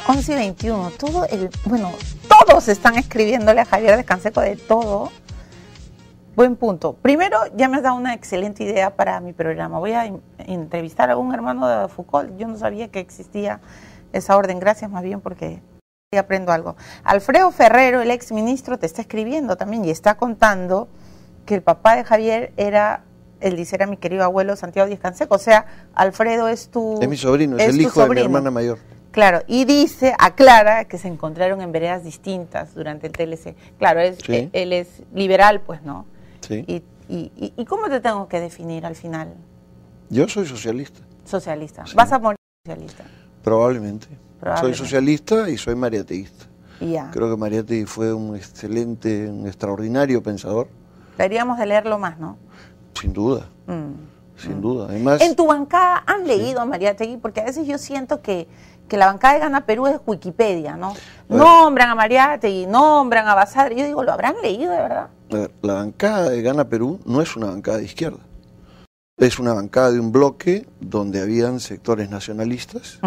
11:21, todos están escribiéndole a Javier Díaz-Canseco de todo. Buen punto. Primero, ya me has dado una excelente idea para mi programa. Voy a entrevistar a un hermano de Foucault. Yo no sabía que existía esa orden. Gracias más bien porque aprendo algo. Alfredo Ferrero, el ex ministro, te está escribiendo también y está contando que el papá de Javier era, él dice, era mi querido abuelo Santiago Díaz-Canseco. O sea, Alfredo es tu... Es mi sobrino, es el hijo de mi hermana mayor. Claro, y dice, aclara que se encontraron en veredas distintas durante el TLC. Claro, Sí. Él es liberal, pues, ¿no? Sí. ¿Y cómo te tengo que definir al final? Yo soy socialista. Socialista. Sí. ¿Vas a morir socialista? Probablemente. Soy Probablemente. socialista y soy mariateísta. Ya. Creo que Mariátegui fue un excelente, un extraordinario pensador. Deberíamos de leerlo más, ¿no? Sin duda. Sin duda. Además, En tu bancada han leído a Mariátegui, porque a veces yo siento que la bancada de Gana Perú es Wikipedia, ¿no? Nombran a Mariátegui, nombran a Basadre. Yo digo, ¿lo habrán leído de verdad? la bancada de Gana Perú no es una bancada de izquierda. Es una bancada de un bloque donde habían sectores nacionalistas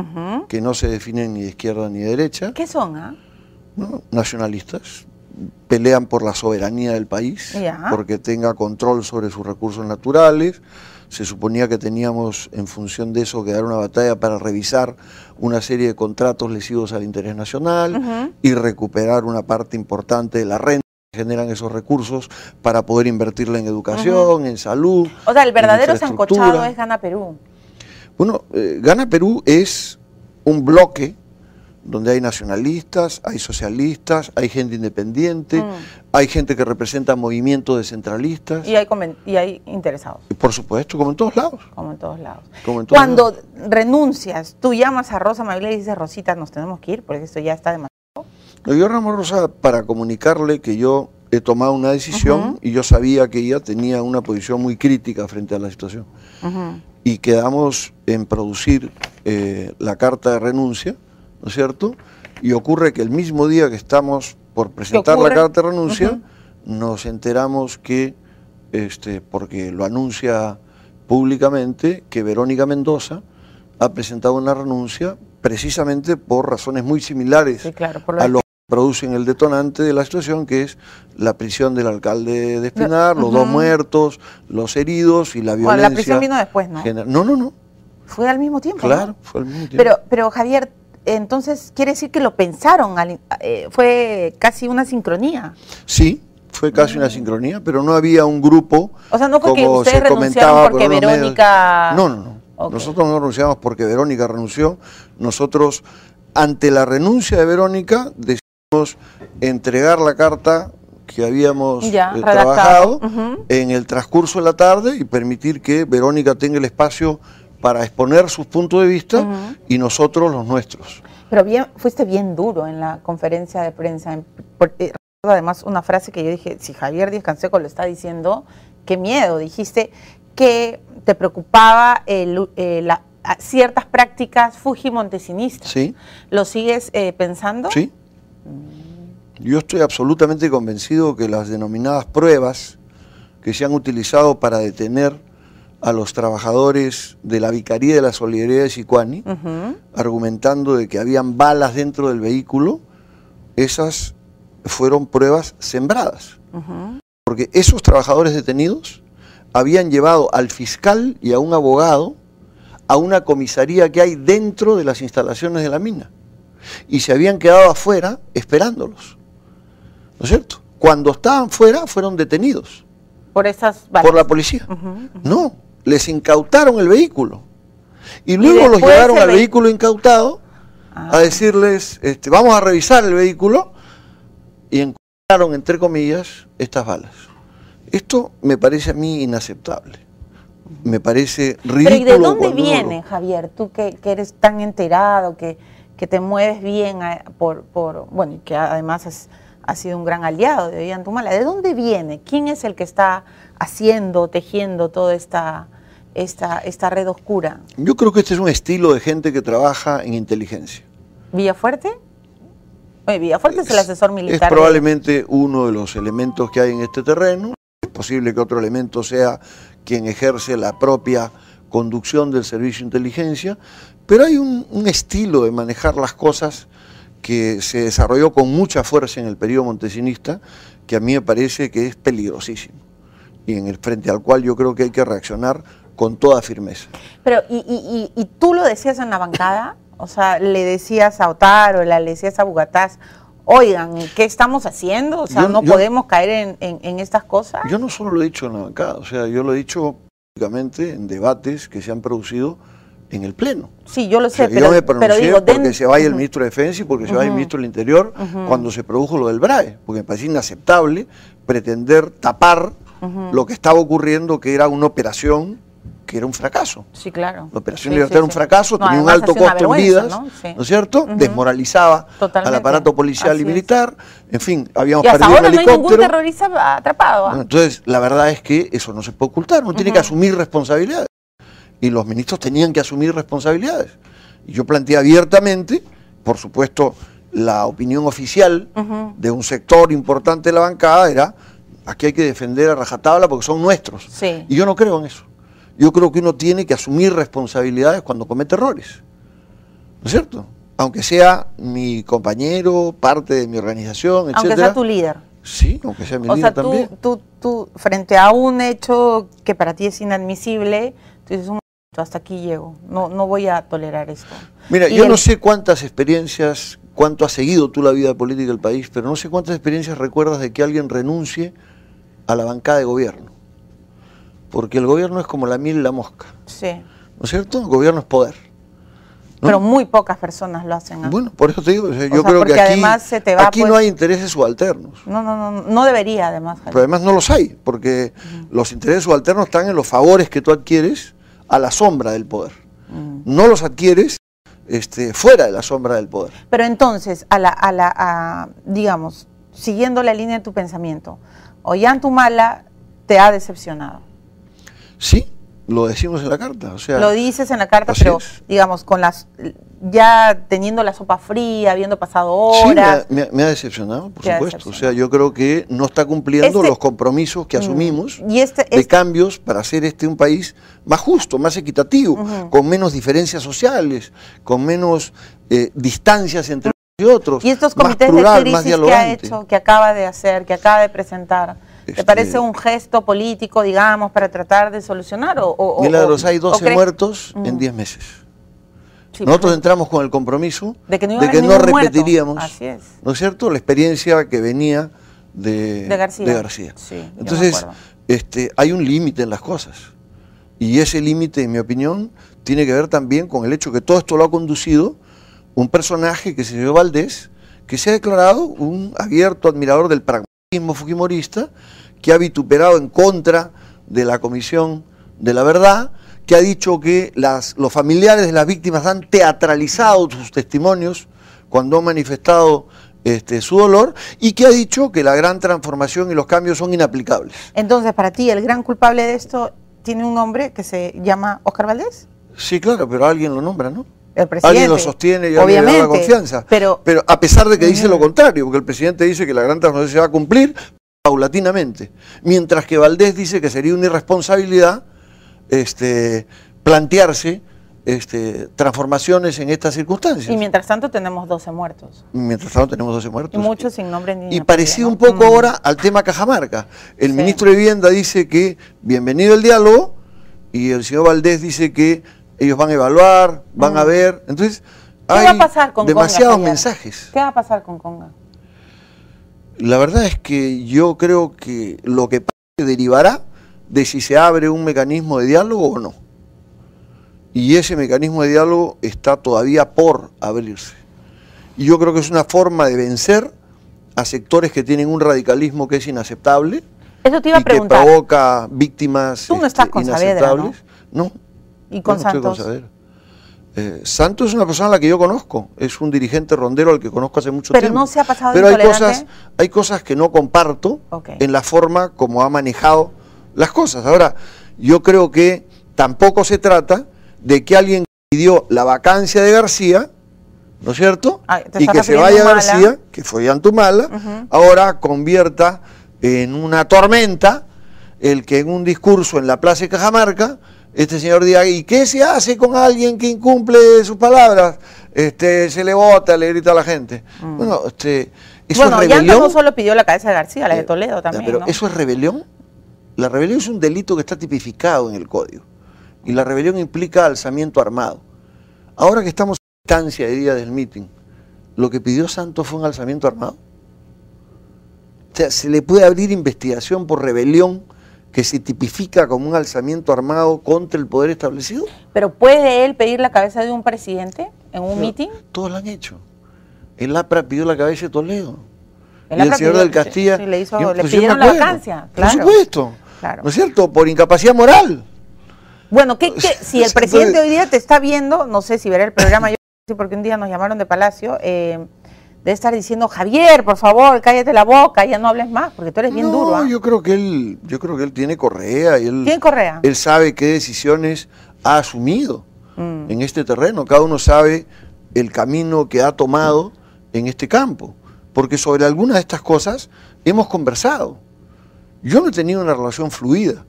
que no se definen ni de izquierda ni de derecha. ¿Qué son, ¿No? Nacionalistas. Pelean por la soberanía del país, porque tenga control sobre sus recursos naturales. Se suponía que teníamos, en función de eso, que dar una batalla para revisar una serie de contratos lesivos al interés nacional y recuperar una parte importante de la renta que generan esos recursos para poder invertirla en educación, en salud. O sea, el verdadero sancochado es Gana Perú. Bueno, Gana Perú es un bloque donde hay nacionalistas, hay socialistas, hay gente independiente, hay gente que representa movimientos descentralistas. Y hay interesados. Y por supuesto, como en todos lados. Como en todos lados. Cuando renuncias, tú llamas a Rosa Magle y dices, Rosita, nos tenemos que ir porque esto ya está demasiado. Yo llamo a Rosa para comunicarle que yo he tomado una decisión y yo sabía que ella tenía una posición muy crítica frente a la situación. Y quedamos en producir la carta de renuncia, ¿no es cierto? Y ocurre que el mismo día que estamos por presentar la carta de renuncia, nos enteramos que, porque lo anuncia públicamente, que Verónica Mendoza ha presentado una renuncia precisamente por razones muy similares a lo que producen el detonante de la situación, que es la prisión del alcalde de Espinar, los 2 muertos, los heridos y la violencia. Bueno, la prisión vino después, ¿no? No. Fue al mismo tiempo, claro, ¿no? Fue al mismo tiempo. Pero Javier, entonces quiere decir que lo pensaron, fue casi una sincronía. Sí, fue casi una sincronía, pero no había un grupo. O sea, no fue que como ustedes renunciaron porque Verónica... No. Nosotros no renunciamos porque Verónica renunció. Nosotros, ante la renuncia de Verónica, decidimos entregar la carta que habíamos trabajado en el transcurso de la tarde y permitir que Verónica tenga el espacio para exponer sus puntos de vista y nosotros los nuestros. Pero fuiste bien duro en la conferencia de prensa. Además, una frase que yo dije, si Javier Díaz-Canseco lo está diciendo, qué miedo. Dijiste que te preocupaba ciertas prácticas fujimontesinistas. Sí. ¿Lo sigues pensando? Sí. Yo estoy absolutamente convencido que las denominadas pruebas que se han utilizado para detener a los trabajadores de la Vicaría de la Solidaridad de Sicuani, argumentando de que habían balas dentro del vehículo, esas fueron pruebas sembradas. Porque esos trabajadores detenidos habían llevado al fiscal y a un abogado a una comisaría que hay dentro de las instalaciones de la mina. Y se habían quedado afuera esperándolos. ¿No es cierto? Cuando estaban fuera, fueron detenidos. ¿Por esas balas? Por la policía. No, les incautaron el vehículo. Y luego los llevaron al vehículo incautado a decirles, vamos a revisar el vehículo, y encontraron, entre comillas, estas balas. Esto me parece a mí inaceptable. Me parece ridículo. Pero ¿y de dónde viene, Javier? Tú que eres tan enterado, que te mueves bien, bueno, y que además has sido un gran aliado de Ollanta Humala. ¿De dónde viene? ¿Quién es el que está haciendo, tejiendo toda esta esta red oscura? Yo creo que este es un estilo de gente que trabaja en inteligencia. ¿Villafuerte? Oye, Villafuerte es el asesor militar. Es probablemente uno de los elementos que hay en este terreno. Es posible que otro elemento sea quien ejerce la propia conducción del servicio de inteligencia, pero hay un estilo de manejar las cosas que se desarrolló con mucha fuerza en el periodo montesinista, que a mí me parece que es peligrosísimo, y en el frente al cual yo creo que hay que reaccionar con toda firmeza. Pero, ¿y tú lo decías en la bancada? O sea, le decías a Otaro, le decías a Bugatás, oigan, ¿qué estamos haciendo? O sea, no podemos caer en estas cosas. Yo no solo lo he dicho en la bancada, o sea, yo lo he dicho públicamente en debates que se han producido en el Pleno. Sí, yo lo sé, o sea, yo me pronuncié digo, porque se vaya el ministro de Defensa y porque se vaya el ministro del Interior cuando se produjo lo del BRAE, porque me parece inaceptable pretender tapar lo que estaba ocurriendo, que era una operación que era un fracaso. Sí, claro. La operación Libertad era un fracaso, tenía un alto costo en vidas, ¿no es cierto? Desmoralizaba al aparato policial y militar, en fin, habíamos perdido un helicóptero. No hay ningún terrorista atrapado. Bueno, entonces, la verdad es que eso no se puede ocultar, uno tiene que asumir responsabilidades. Y los ministros tenían que asumir responsabilidades. Y yo planteé abiertamente, por supuesto, la opinión oficial de un sector importante de la bancada era, aquí hay que defender a rajatabla porque son nuestros. Sí. Y yo no creo en eso. Yo creo que uno tiene que asumir responsabilidades cuando comete errores. ¿No es cierto? Aunque sea mi compañero, parte de mi organización, etc. Aunque sea tu líder. Sí, aunque sea mi líder también. Tú, frente a un hecho que para ti es inadmisible, tú dices, hasta aquí llego, no voy a tolerar esto. Mira, yo no sé cuántas experiencias, cuánto has seguido tú la vida política del país, pero no sé cuántas experiencias recuerdas de que alguien renuncie a la bancada de gobierno. Porque el gobierno es como la miel y la mosca. Sí. ¿No es cierto? El gobierno es poder, ¿no? Pero muy pocas personas lo hacen. Bueno, por eso te digo, yo creo que aquí no hay intereses subalternos. No debería, además. Pero además no los hay, porque los intereses subalternos están en los favores que tú adquieres a la sombra del poder. No los adquieres fuera de la sombra del poder. Pero entonces, digamos, siguiendo la línea de tu pensamiento, Ollantaytamala te ha decepcionado. Sí, lo decimos en la carta. O sea, lo dices en la carta, pero digamos, ya teniendo la sopa fría, habiendo pasado horas. Sí, me ha decepcionado, por supuesto. O sea, yo creo que no está cumpliendo los compromisos que asumimos de cambios para hacer un país más justo, más equitativo, con menos diferencias sociales, con menos distancias entre unos y otros. Y estos comités de crisis que acaba de hacer, que acaba de presentar, ¿te parece un gesto político, digamos, para tratar de solucionar? Milagros, hay 12 muertos en 10 meses. Sí, nosotros entramos con el compromiso de que no repetiríamos, ¿no es cierto?, la experiencia que venía de García. Sí, entonces, hay un límite en las cosas. Y ese límite, en mi opinión, tiene que ver también con el hecho que todo esto lo ha conducido un personaje que se llama Valdés, que se ha declarado un abierto admirador del pragmatismo fujimorista, que ha vituperado en contra de la Comisión de la Verdad, que ha dicho que los familiares de las víctimas han teatralizado sus testimonios cuando han manifestado su dolor, y que ha dicho que la gran transformación y los cambios son inaplicables. Entonces, para ti, el gran culpable de esto tiene un nombre que se llama Óscar Valdés. Sí, claro, pero alguien lo nombra, ¿no? El presidente. Alguien lo sostiene y alguien le da la confianza. Pero a pesar de que dice lo contrario, porque el presidente dice que la gran transformación se va a cumplir paulatinamente, mientras que Valdés dice que sería una irresponsabilidad plantearse transformaciones en estas circunstancias. Y mientras tanto tenemos 12 muertos. Mientras tanto tenemos 12 muertos. Y muchos sin nombre ni apellido. Y parecido un poco ahora al tema Cajamarca. El ministro de Vivienda dice que bienvenido el diálogo, y el señor Valdés dice que ellos van a evaluar, van a ver. Entonces, hay demasiados mensajes. ¿Qué va a pasar con Conga? La verdad es que yo creo que lo que pasa derivará de si se abre un mecanismo de diálogo o no. Y ese mecanismo de diálogo está todavía por abrirse. Y yo creo que es una forma de vencer a sectores que tienen un radicalismo que es inaceptable. Eso te iba a preguntar. Que provoca víctimas Tú no estás con Saavedra, ¿no? No. ¿Y con Santos? Estoy con Santos es una persona a la que yo conozco, es un dirigente rondero al que conozco hace mucho tiempo. Pero no se ha pasado de intolerante. Hay cosas que no comparto en la forma como ha manejado las cosas. Ahora, yo creo que tampoco se trata de que alguien pidió la vacancia de García, ¿no es cierto? Y que se vaya García, que fue Antumala, ahora convierta en una tormenta el que en un discurso en la Plaza de Cajamarca, este señor diga, ¿y qué se hace con alguien que incumple sus palabras? Se le vota, le grita a la gente. Bueno, eso es rebelión. Ya no solo pidió la cabeza de García, la de Toledo también, pero ¿no? ¿eso es rebelión? La rebelión es un delito que está tipificado en el Código. Y la rebelión implica alzamiento armado. Ahora que estamos en instancia de día del mitin, ¿lo que pidió Santos fue un alzamiento armado? O sea, ¿se le puede abrir investigación por rebelión que se tipifica como un alzamiento armado contra el poder establecido? ¿Pero puede él pedir la cabeza de un presidente en un mitin? Todos lo han hecho. El APRA pidió la cabeza de Toledo. Y el señor del Castilla... Sí, le pidieron la vacancia, claro. Por supuesto. Claro. ¿No es cierto? Por incapacidad moral. Bueno, si el presidente hoy día te está viendo, no sé si verá el programa, yo sí, porque un día nos llamaron de Palacio, debe estar diciendo, Javier, por favor, cállate la boca, ya no hables más, porque tú eres bien duro. Yo creo que él tiene correa. ¿Tiene correa? Él sabe qué decisiones ha asumido en este terreno. Cada uno sabe el camino que ha tomado en este campo. Porque sobre algunas de estas cosas hemos conversado. Yo no he tenido una relación fluida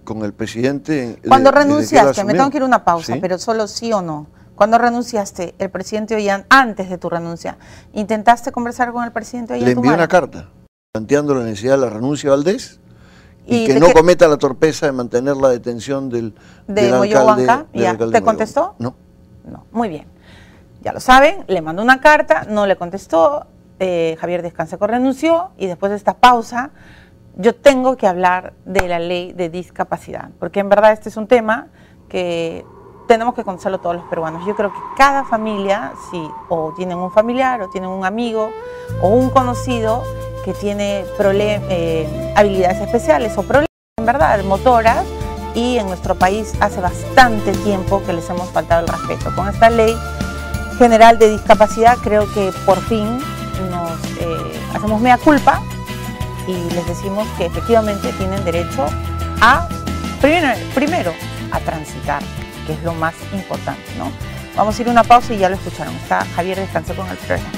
con el presidente. Cuando renunciaste, me tengo que ir a una pausa, ¿sí? Pero solo sí o no. Cuando renunciaste, el presidente Ollanta, antes de tu renuncia, ¿intentaste conversar con el presidente Ollanta? Le envié una carta planteando la necesidad de la renuncia de Valdés y que no cometa la torpeza de mantener la detención del alcalde. ¿Te contestó? No. No, muy bien. Ya lo saben, le mandó una carta, no le contestó, Javier Díaz Canseco renunció y después de esta pausa yo tengo que hablar de la ley de discapacidad, porque en verdad este es un tema que tenemos que conocerlo todos los peruanos. Yo creo que cada familia, si o tienen un familiar, o tienen un amigo, o un conocido que tiene habilidades especiales o problemas, en verdad, motoras, y en nuestro país hace bastante tiempo que les hemos faltado el respeto. Con esta ley general de discapacidad creo que por fin nos hacemos mea culpa y les decimos que efectivamente tienen derecho a, primero, a transitar, que es lo más importante, ¿no? Vamos a ir a una pausa y ya lo escucharon. Está Javier Díaz Canseco con el programa.